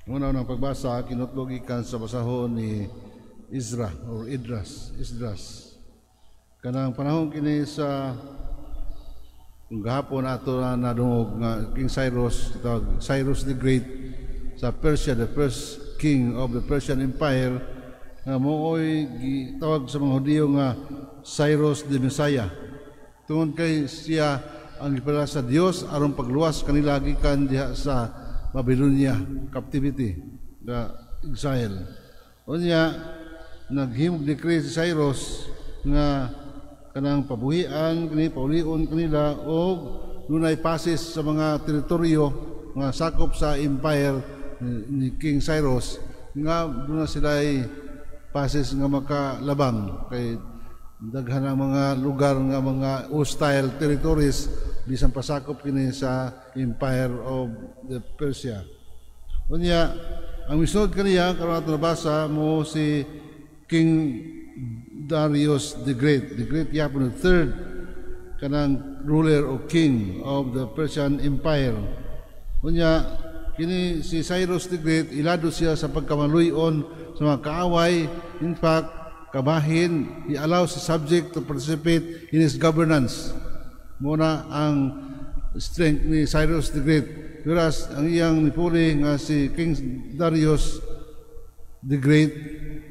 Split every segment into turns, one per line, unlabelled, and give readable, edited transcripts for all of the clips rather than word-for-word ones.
Una-unang pagbasa, kinutlog ikan sa basahon ni Esdras. Kanang panahon kini sa gahapon ato na nadungog nga King Cyrus the Great sa Persia, the first king of the Persian Empire, nga mooy gitawag sa mga Hudiyo nga Cyrus the Messiah. Tungod kay siya ang gipala sa Dios aron pagluwas kanila gikan diha sa Babylonia captivity, the exile. Unya naghimog decree si Cyrus nga kanang pabuhian kini paulion kanila og dunay pasis sa mga teritoryo nga sakop sa empire ni King Cyrus, nga doon na sila ay pasis nga makalabang kay daghan ang mga lugar nga mga hostile territories bisan pasakop kini sa Empire of the Persia. Unya ang misunod kaniya karon ato nabasa mo si King Darius the Great yapon the third kanang ruler o king of the Persian Empire. Unya kini si Cyrus the Great, ilado siya sa pagkamaluyon sa mga kaaway. In fact, kabahin, he allows the subject to participate in his governance. Muna ang strength ni Cyrus the Great. Whereas ang iyang nipuli nga si King Darius the Great,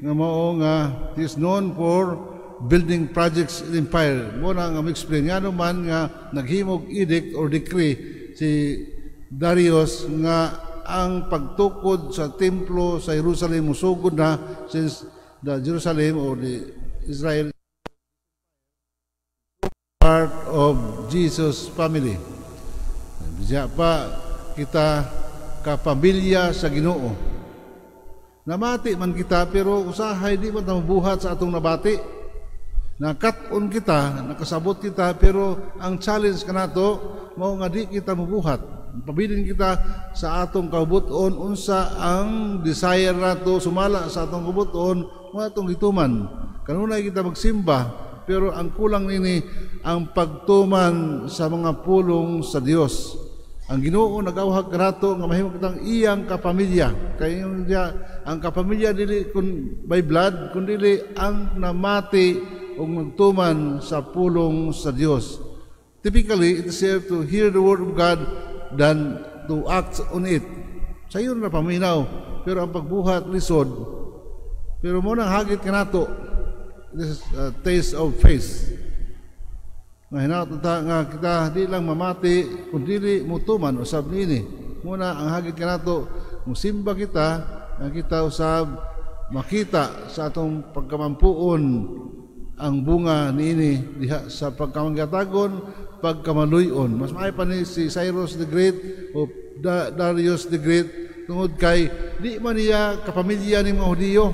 nga mao nga he is known for building projects in the empire. Muna nga explain nga naman nga naghimog edict or decree si Darius nga ang pagtukod sa templo sa Jerusalem musugod na, since the Jerusalem or the Israel part of Jesus family. Diya pa kita kapamilya sa Ginoo. Namati man kita pero usahay di man ta mabuhat sa atong nabati. Nakat-on kita, nakasabot kita, pero ang challenge kanato mao nga di kita mabuhat. Pabilin kita sa atong kabuton unsa ang desire nato sumala sa atong kabuton mo atong gituman. Kanunay kita magsimba, pero ang kulang nini ang pagtuman sa mga pulong sa Dios. Ang Ginoo nagawhag kanato nga mahimo kitang iyang kapamilya. Kay ang kapamilya dili kun by blood, kundi ang namati o magtuman sa pulong sa Dios. Typically, it is here to hear the word of God than to act on it. Sa iyo na paminaw, pero ang pagbuhat lisod. Pero mo nang hagit kanato, this is a taste of faith. Nga nga kita di lang mamati kundi mutuman usab niini. Muna ang hagit kanato, musimba kita, nga kita usab makita sa atong pagkamampuon ang bunga niini diha sa pagkamanggatagon, pagkamaluyon. Mas maay pa ni si Cyrus the Great o Darius the Great tungod kay di man niya kapamilya ni mga Hudiyo,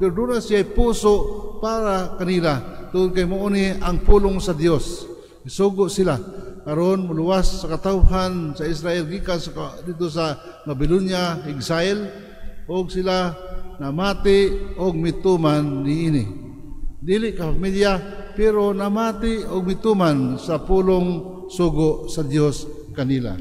pero doon siya puso para kanila tungod kay mo ni ang pulong sa Dios. Isugo sila aron muluwas sa katawhan sa Israel gikan dito sa Babylonia exile, og sila namati og mituman niini. Dili kapamilya pero namati og mituman sa pulong sugo sa Dios kanila.